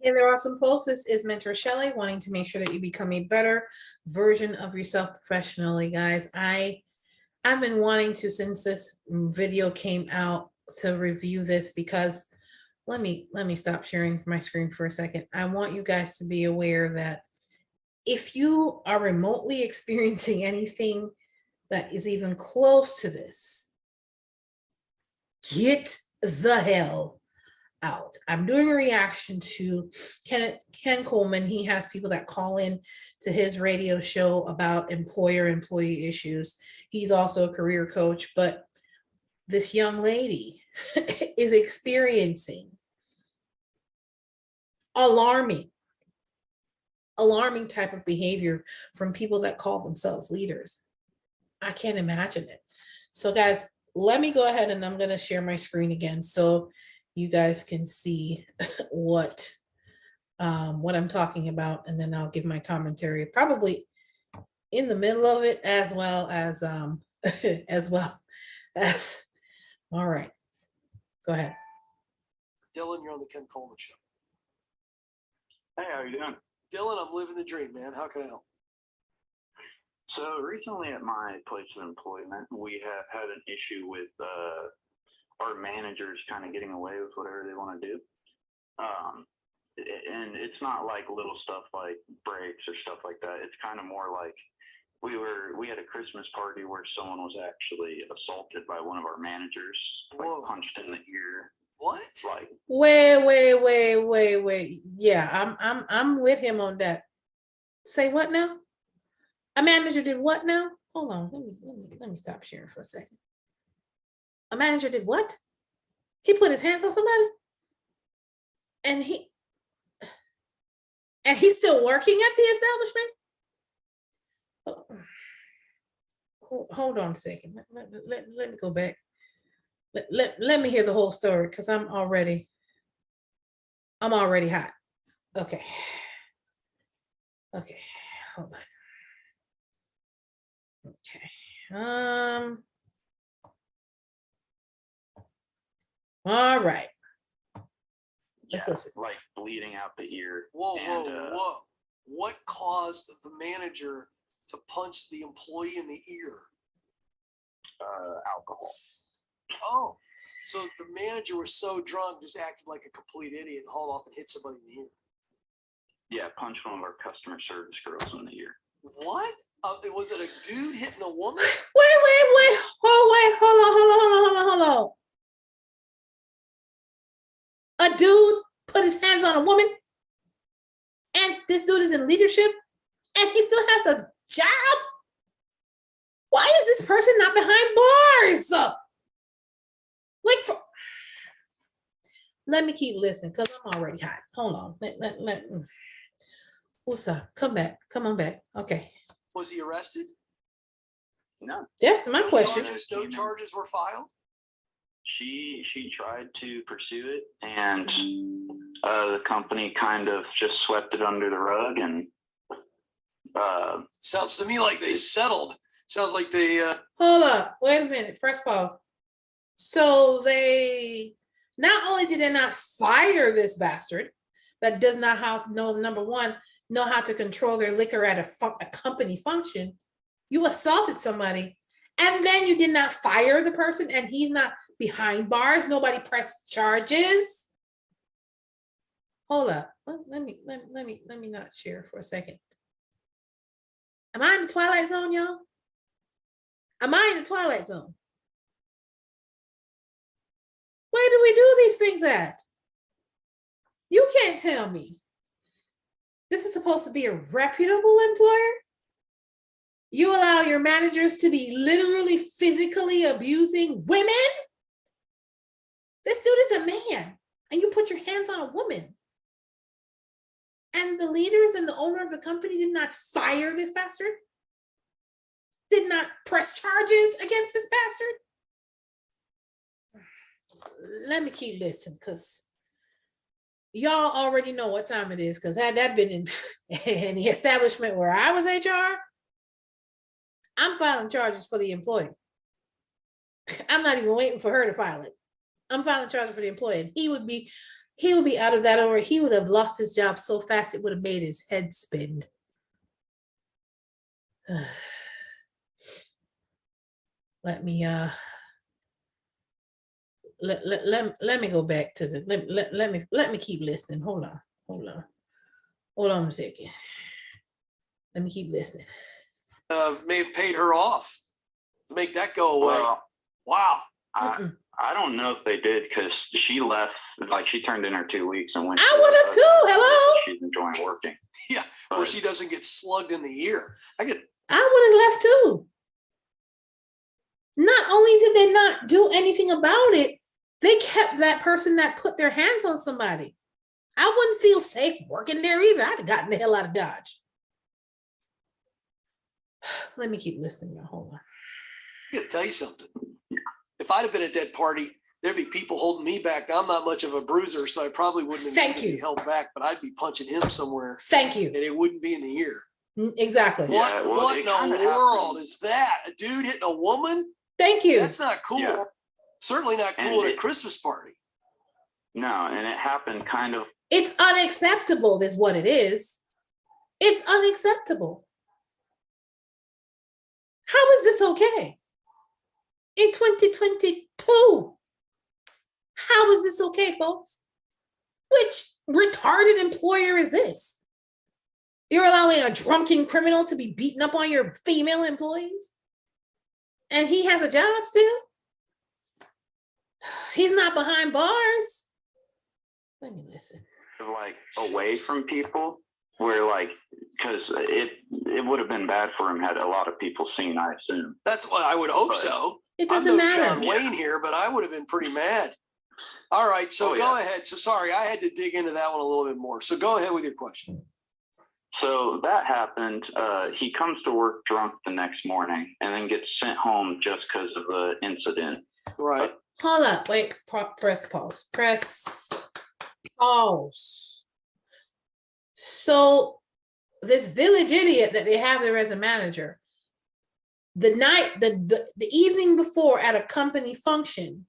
Hey there, awesome folks. This is Mentor Shelley, wanting to make sure that you become a better version of yourself professionally, guys. I've been wanting to, since this video came out, to review this because let me stop sharing my screen for a second. I want you guys to be aware that if you are remotely experiencing anything that is even close to this, get the hell out. I'm doing a reaction to Ken Coleman. He has people that call in to his radio show about employer-employee issues. He's also a career coach, but this young lady is experiencing alarming type of behavior from people that call themselves leaders. I can't imagine it. So guys, let me go ahead and I'm going to share my screen again so you guys can see what I'm talking about, and then I'll give my commentary probably in the middle of it as well as all right. Go ahead. Dylan, you're on the Ken Coleman show. Hey, how are you doing? Dylan, I'm living the dream, man. How can I help? So recently at my place of employment, we have had an issue with our managers kind of getting away with whatever they want to do. And it's not like little stuff like breaks or stuff like that. It's kind of more like we had a Christmas party where someone was actually assaulted by one of our managers, like punched in the ear. What? Like, Wait. Yeah, I'm with him on that. Say what now? A manager did what now? Hold on. Let me stop sharing for a second. A manager did what? He put his hands on somebody? And he's still working at the establishment? Hold on a second. Let me go back. Let me hear the whole story because I'm already hot. Okay, hold on. Okay. All right. yeah, like bleeding out the ear. Whoa. What caused the manager to punch the employee in the ear? Alcohol. Oh, so the manager was so drunk, just acted like a complete idiot and hauled off and hit somebody in the ear. Yeah, punched one of our customer service girls in the ear. What? Was it a dude hitting a woman? Wait. Hold on. A dude put his hands on a woman, and this dude is in leadership, and he still has a job? Why is this person not behind bars? Let me keep listening because I'm already hot. Hold on. What's up? Come on back. Okay. Was he arrested? No. That's my question. No charges were filed? She tried to pursue it, and the company kind of just swept it under the rug, and sounds to me like they settled. Sounds like they hold up, wait a minute, press pause. So they not only did they not fire this bastard that does not number one, know how to control their liquor at a company function, you assaulted somebody, and then you did not fire the person, and he's not behind bars. Nobody pressed charges. Hold up. Let me not share for a second. Am I in the Twilight Zone, y'all? Am I in the Twilight Zone? Where do we do these things at? You can't tell me. This is supposed to be a reputable employer? You allow your managers to be literally physically abusing women? This dude is a man, and you put your hands on a woman. And the leaders and the owner of the company did not fire this bastard? Did not press charges against this bastard? Let me keep listening, because y'all already know what time it is, because had that been in the establishment where I was HR, I'm filing charges for the employee. I'm not even waiting for her to file it. I'm filing charges for the employee. And he would be he would be out of that, or he would have lost his job so fast it would have made his head spin. Let me let me go back to the let me keep listening. Hold on a second. Let me keep listening. May have paid her off to make that go away. Well, Wow. I don't know if they did, because she left, like she turned in her 2 weeks and went. I would have too. Hello. She's enjoying working. Yeah, where she doesn't get slugged in the ear. I would have left too. Not only did they not do anything about it, they kept that person that put their hands on somebody. I wouldn't feel safe working there either. I'd have gotten the hell out of Dodge. Let me keep listening now. Hold on. I gotta tell you something. If I'd have been at that party, there'd be people holding me back. I'm not much of a bruiser, so I probably wouldn't have be held back, but I'd be punching him somewhere. Thank you. And it wouldn't be in the ear. Exactly. Yeah, What in the world is that? A dude hitting a woman? Thank you. That's not cool. Yeah. Certainly not cool at a Christmas party. No, and it happened kind of. It's unacceptable, is what it is. It's unacceptable. How is this okay? In 2022. How is this okay, folks? Which retarded employer is this? You're allowing a drunken criminal to be beating up on your female employees? And he has a job still? He's not behind bars? Let me listen. Like away from people, where like, because it would have been bad for him had a lot of people seen, I assume. That's what I would hope so. It doesn't matter. John Wayne here, but I would have been pretty mad. All right, so go ahead. So sorry, I had to dig into that one a little bit more. So go ahead with your question. So that happened. He comes to work drunk the next morning and then gets sent home just because of the incident. Right. Hold up. Wait. Press pause. Press pause. So this village idiot that they have there as a manager, the evening before at a company function,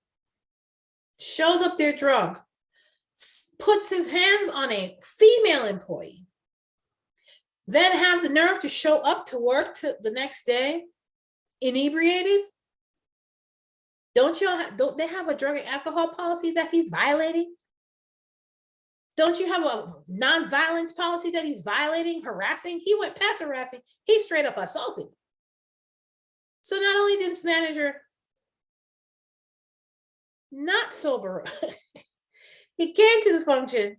shows up there drunk, puts his hands on a female employee, then have the nerve to show up to work the next day inebriated. Don't they have a drug and alcohol policy that he's violating? Don't you have a non-violence policy that he's violating, harassing? He went past harassing. He straight up assaulted. So not only did this manager not sober, he came to the function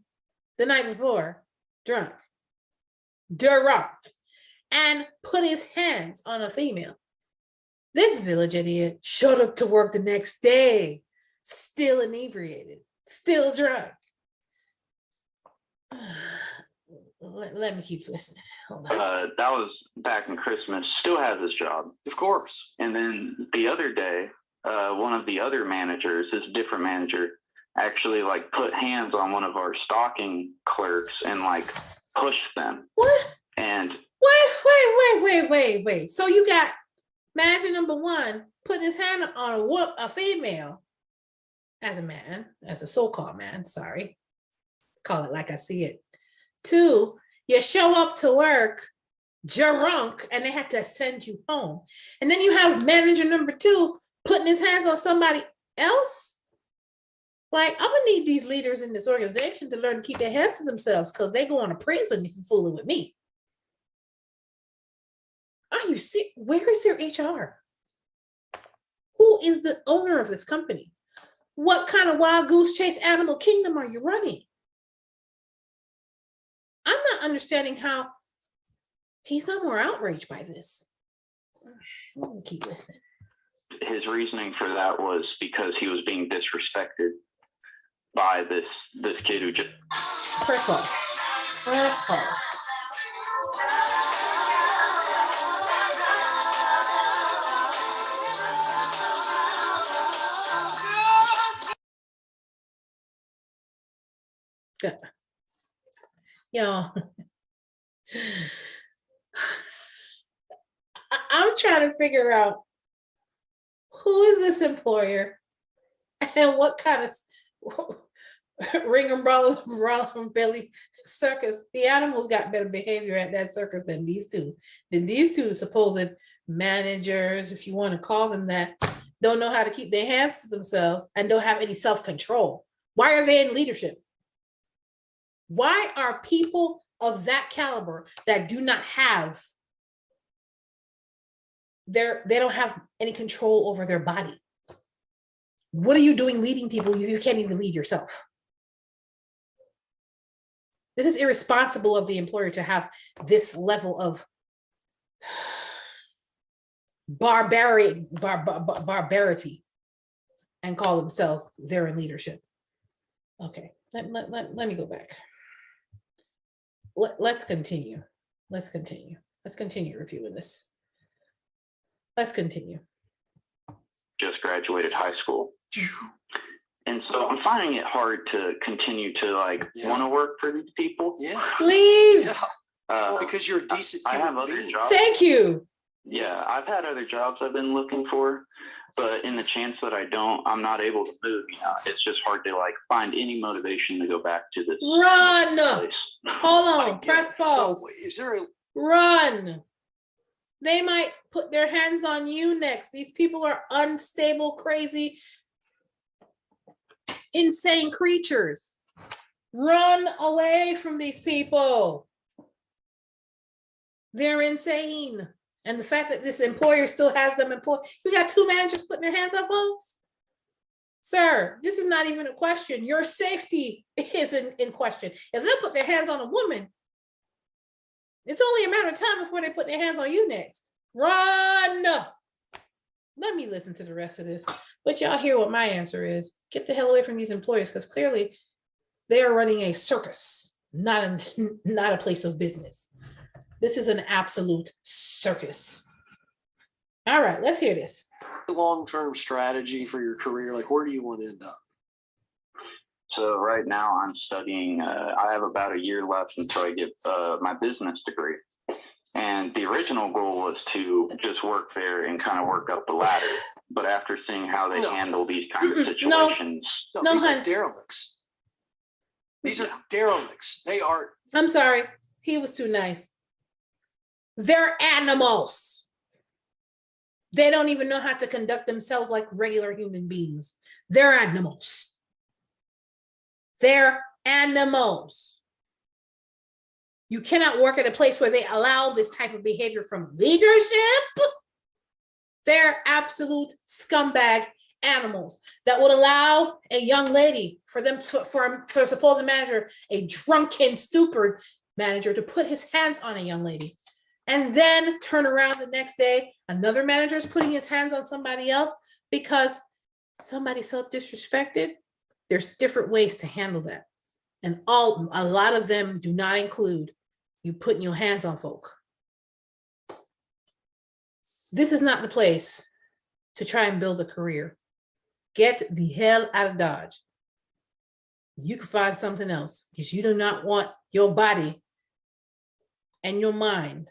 the night before, drunk, and put his hands on a female. This village idiot showed up to work the next day, still inebriated, still drunk. Let me keep listening. Hold on. That was back in Christmas. Still has his job, of course. And then the other day, one of the other managers, this different manager, actually like put hands on one of our stocking clerks and like pushed them. What? And wait. So you got manager number one putting his hand on a female as a man, as a so-called man, sorry. Call it like I see it. 2, you show up to work drunk and they had to send you home. And then you have manager number 2 putting his hands on somebody else. Like, I'm gonna need these leaders in this organization to learn to keep their hands to themselves, because they go on to prison if you're fooling with me. Are you sick? Where is their HR? Who is the owner of this company? What kind of wild goose chase animal kingdom are you running? I'm not understanding how he's not more outraged by this. Let me keep listening. His reasoning for that was because he was being disrespected by this kid who just. Press pause. Press pause. Good. Y'all, I'm trying to figure out who is this employer and what kind of Ring umbrellas, umbrella belly circus. The animals got better behavior at that circus than these two. Then these two supposed managers, if you want to call them that, don't know how to keep their hands to themselves and don't have any self-control. Why are they in leadership? Why are people of that caliber that do not have they don't have any control over their body? What are you doing leading people? You can't even lead yourself. This is irresponsible of the employer to have this level of barbarity and call themselves they're in leadership. Okay, let me go back. Let's continue. Let's continue reviewing this. Let's continue. Just graduated high school. And so I'm finding it hard to continue to want to work for these people. Yeah. Leave. Yeah. Because you're a decent I human have other being. jobs. Thank you. Yeah, I've had other jobs I've been looking for, but in the chance that I don't, I'm not able to move. It's just hard to find any motivation to go back to this Run. place. Hold I on. get Press it. pause. So is there a Run. They might put their hands on you next. These people are unstable, crazy, insane creatures. Run away from these people. They're insane. And the fact that this employer still has them employed, you got two managers putting their hands on folks. Sir, this is not even a question. Your safety is in question. If they put their hands on a woman, it's only a matter of time before they put their hands on you next. Run. Let me listen to the rest of this. But y'all hear what my answer is. Get the hell away from these employers, because clearly they are running a circus, not a place of business. This is an absolute circus. All right, let's hear this. long-term strategy for your career? Like, where do you want to end up? So right now I'm studying, I have about a year left until I get my business degree. And the original goal was to just work there and kind of work up the ladder. But after seeing how they handle these kind of situations. No, these are derelicts. These are derelicts. They are. I'm sorry. He was too nice. They're animals. They don't even know how to conduct themselves like regular human beings. They're animals. They're animals. You cannot work at a place where they allow this type of behavior from leadership. They're absolute scumbag animals that would allow a young lady for a supposed manager, a drunken, stupid manager, to put his hands on a young lady. And then turn around the next day, another manager is putting his hands on somebody else because somebody felt disrespected. There's different ways to handle that. And a lot of them do not include you putting your hands on folk. This is not the place to try and build a career. Get the hell out of Dodge. You can find something else because you do not want your body and your mind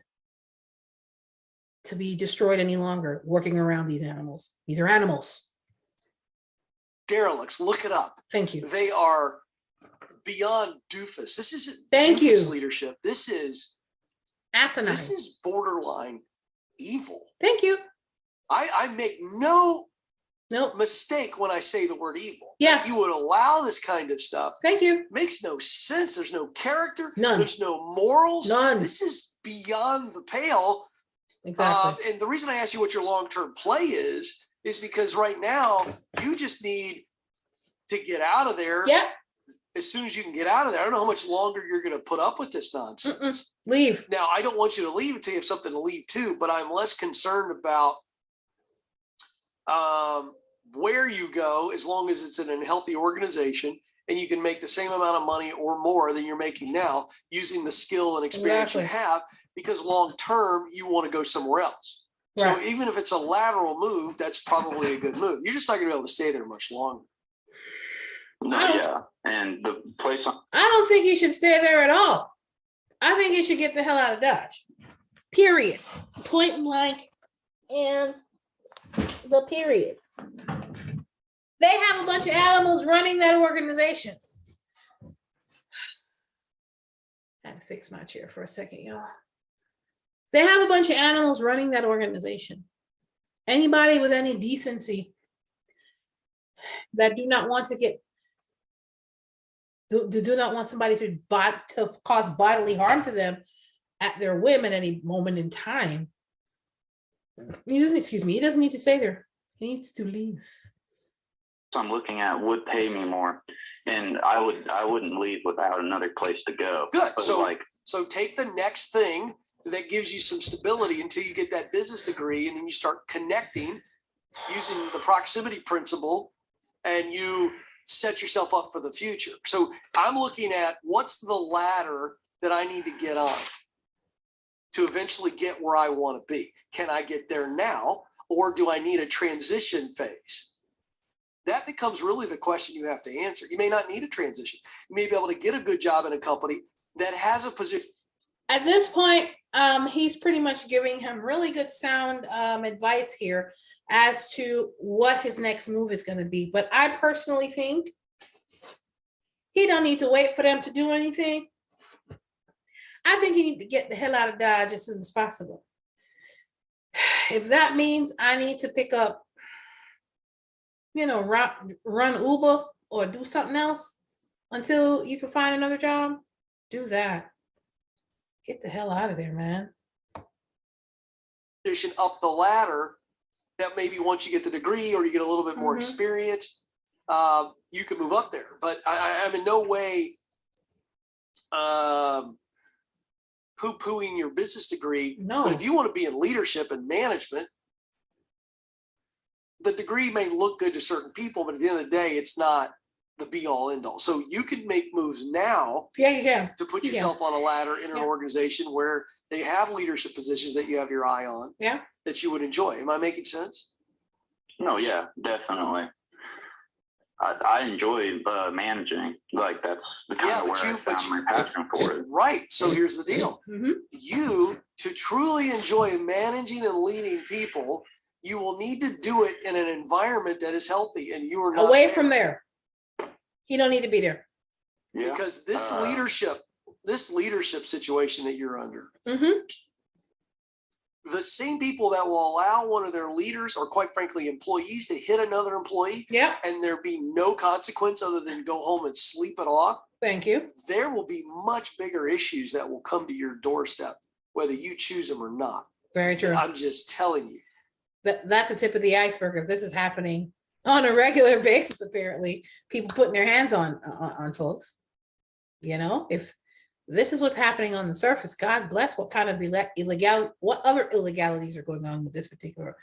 to be destroyed any longer working around these animals. These are animals. Derelicts, look it up. Thank you. They are beyond doofus. This isn't Thank doofus you. leadership. This is asinine. This is borderline evil. Thank you. I make no Nope. mistake when I say the word evil. Yeah. That you would allow this kind of stuff. Thank you. Makes no sense. There's no character. None. There's no morals. None. This is beyond the pale. Exactly. And the reason I ask you what your long-term play is because right now you just need to get out of there. Yep. As soon as you can get out of there. I don't know how much longer you're going to put up with this nonsense. Leave. Now, I don't want you to leave until you have something to leave to, but I'm less concerned about where you go, as long as it's in a healthy organization and you can make the same amount of money or more than you're making now using the skill and experience you have, because long term you want to go somewhere else. Right. So even if it's a lateral move, that's probably a good move. You're just not going to be able to stay there much longer. Yeah, and the place. I don't think you should stay there at all. I think you should get the hell out of Dodge. Period. Point blank. And the period. They have a bunch of animals running that organization. I had to fix my chair for a second, y'all. They have a bunch of animals running that organization. Anybody with any decency that do not want to get do not want somebody to cause bodily harm to them at their whim at any moment in time. He doesn't, excuse me, he doesn't need to stay there. He needs to leave. I'm looking at would pay me more, and I wouldn't leave without another place to go. Good. But So take the next thing that gives you some stability until you get that business degree, and then you start connecting using the proximity principle, and you set yourself up for the future. So I'm looking at what's the ladder that I need to get on to eventually get where I want to be. Can I get there now, or do I need a transition phase? That becomes really the question you have to answer. You may not need a transition. You may be able to get a good job in a company that has a position. At this point, he's pretty much giving him really good sound advice here as to what his next move is going to be. But I personally think he don't need to wait for them to do anything. I think he need to get the hell out of Dodge as soon as possible. If that means I need to pick up, you know, run Uber or do something else until you can find another job, do that. Get the hell out of there, man. Up the ladder that maybe once you get the degree or you get a little bit more experience, you can move up there. But I'm in no way poo-pooing your business degree. No. But if you want to be in leadership and management, the degree may look good to certain people, but at the end of the day, it's not the be all end all. So you can make moves now to put yourself on a ladder in an organization where they have leadership positions that you have your eye on that you would enjoy. Am I making sense? No, yeah, definitely. I enjoy managing. Like that's the kind of where I found my passion for it. Right. So here's the deal. You, to truly enjoy managing and leading people, you will need to do it in an environment that is healthy, and you are not away from there. You don't need to be there. Yeah. Because this leadership situation that you're under, the same people that will allow one of their leaders or quite frankly employees to hit another employee and there be no consequence other than go home and sleep it off. Thank you. There will be much bigger issues that will come to your doorstep, whether you choose them or not. Very true. I'm just telling you. That's the tip of the iceberg. If this is happening on a regular basis, apparently people putting their hands on folks, you know, if this is what's happening on the surface, God bless what kind of what other illegalities are going on with this particular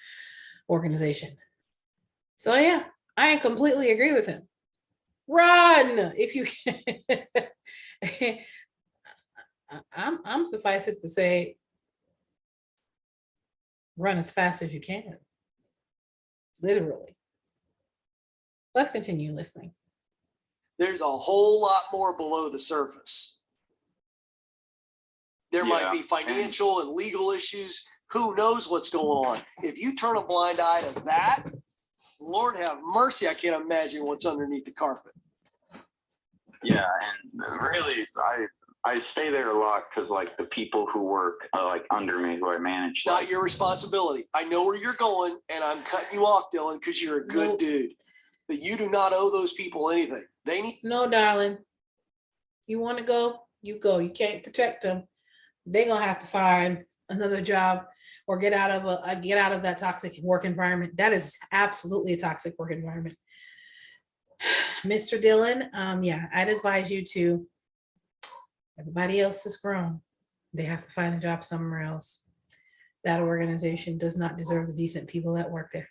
organization. So yeah, I completely agree with him. Run if you can. I'm suffice it to say, run as fast as you can. Literally. Let's continue listening. There's a whole lot more below the surface. There might be financial and legal issues. Who knows what's going on? If you turn a blind eye to that, Lord have mercy, I can't imagine what's underneath the carpet. Yeah, and really, I stay there a lot because like the people who work like under me who I manage. Not your responsibility. I know where you're going, and I'm cutting you off, Dylan, because you're a good dude. But you do not owe those people anything. They need. No, darling. You want to go? You go. You can't protect them. They're gonna have to find another job or get out of that toxic work environment. That is absolutely a toxic work environment. Mr. Dylan, yeah, I'd advise you to. Everybody else is grown. They have to find a job somewhere else. That organization does not deserve the decent people that work there.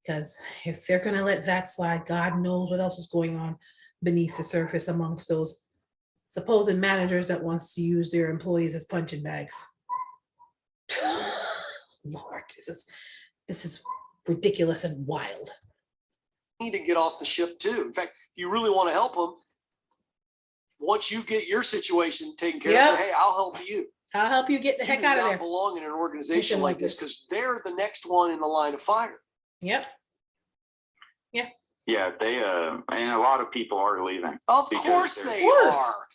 Because if they're going to let that slide, God knows what else is going on beneath the surface amongst those supposed managers that wants to use their employees as punching bags. Lord, this is ridiculous and wild. Need to get off the ship too. In fact, if you really want to help them, once you get your situation taken care of, say, hey, I'll help you. I'll help you get the heck out of there. You do not belong in an organization like this because they're the next one in the line of fire. Yep. Yeah. Yeah, they and a lot of people are leaving. Of course they are.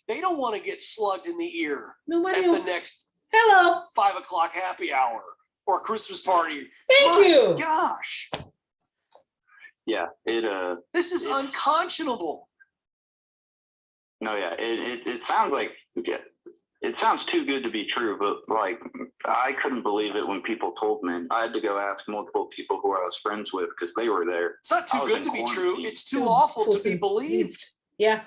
They don't want to get slugged in the ear Nobody. at the next Hello. 5 o'clock happy hour or Christmas party. Thank you. Gosh, Yeah, this is unconscionable. no, yeah, it sounds like, yeah, it sounds too good to be true, but like, I couldn't believe it when people told me. I had to go ask multiple people who I was friends with because they were there. It's not too I was good in to be true. quarantine. It's too awful to be believed. Yeah.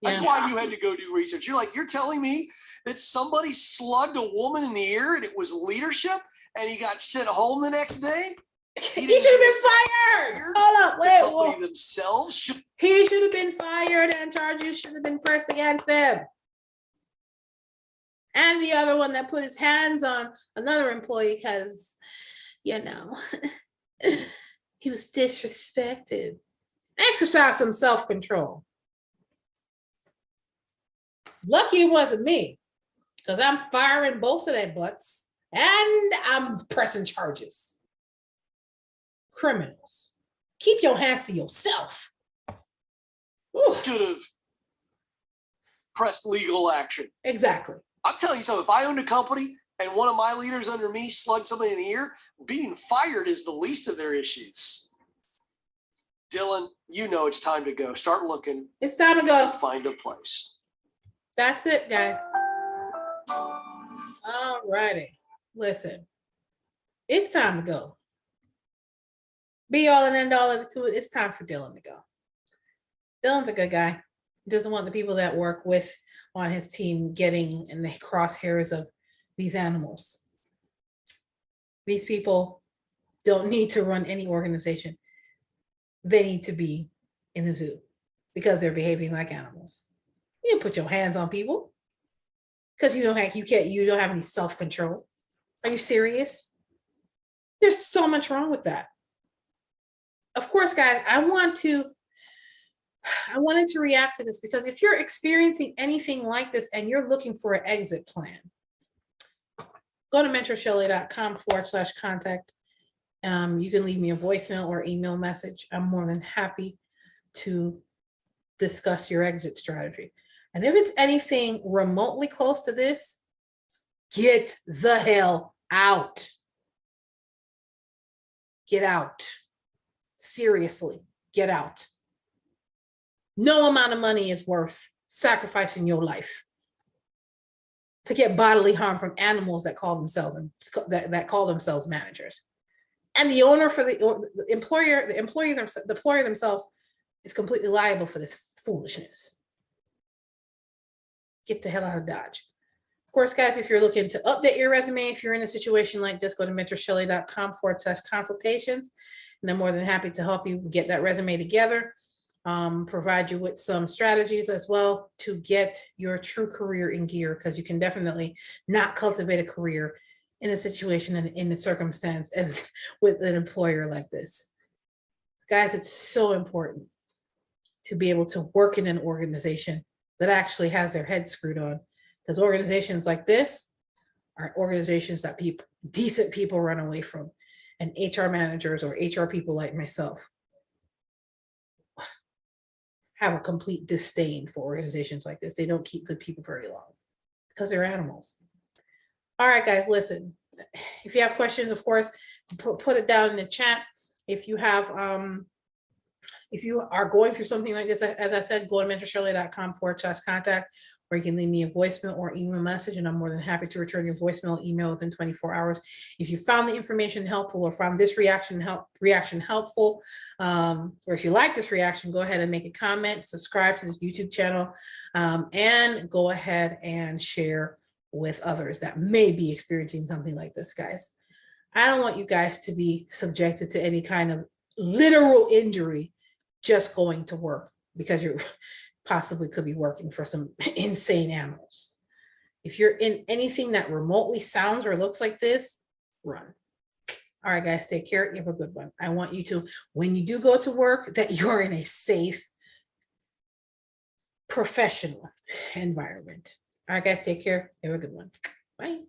That's why you had to go do research. You're telling me that somebody slugged a woman in the ear and it was leadership and he got sent home the next day? He should have been fired. Hold up, The wait. company themselves should. He should have been fired and charges should have been pressed against him. And the other one that put his hands on another employee because, he was disrespected. Exercise some self-control. Lucky it wasn't me, because I'm firing both of their butts and I'm pressing charges. Criminals. Keep your hands to yourself. Ooh. Should have pressed legal action. Exactly. I'm telling you something, if I owned a company and one of my leaders under me slugged somebody in the ear, being fired is the least of their issues. Dylan, it's time to go. Start looking. It's time to go. And find a place. That's it, guys. All righty. Listen, it's time to go. Be all and end all of it to it. It's time for Dylan to go. Dylan's a good guy. He doesn't want the people that work with on his team getting in the crosshairs of these animals. These people don't need to run any organization. They need to be in the zoo because they're behaving like animals. You don't put your hands on people because you don't have any self-control. Are you serious? There's so much wrong with that. Of course, guys, I wanted to react to this because if you're experiencing anything like this and you're looking for an exit plan, go to mentorshelley.com/contact. You can leave me a voicemail or email message. I'm more than happy to discuss your exit strategy. And if it's anything remotely close to this, get the hell out. Get out. Seriously, get out. No amount of money is worth sacrificing your life to get bodily harm from animals that call themselves managers. And the owner for the employer themselves is completely liable for this foolishness. Get the hell out of Dodge. Of course, guys, if you're looking to update your resume, if you're in a situation like this, go to mentorshelley.com/consultations. And I'm more than happy to help you get that resume together, provide you with some strategies as well to get your true career in gear, because you can definitely not cultivate a career in a situation and in a circumstance and with an employer like this. Guys, it's so important to be able to work in an organization that actually has their head screwed on, because organizations like this are organizations that decent people run away from, and HR managers or HR people like myself have a complete disdain for organizations like this. They don't keep good people very long because they're animals. All right, guys, listen, if you have questions, of course, put it down in the chat. If you have, if you are going through something like this, as I said, go to mentorshelley.com/contact, or you can leave me a voicemail or email message, and I'm more than happy to return your voicemail or email within 24 hours. If you found the information helpful or found this reaction helpful, or if you like this reaction, go ahead and make a comment, subscribe to this YouTube channel, and go ahead and share with others that may be experiencing something like this, guys. I don't want you guys to be subjected to any kind of literal injury just going to work, because you possibly could be working for some insane animals. If you're in anything that remotely sounds or looks like this, run. All right, guys, take care. You have a good one. I want you to, when you do go to work, that you're in a safe, professional environment. All right, guys, take care. You have a good one. Bye.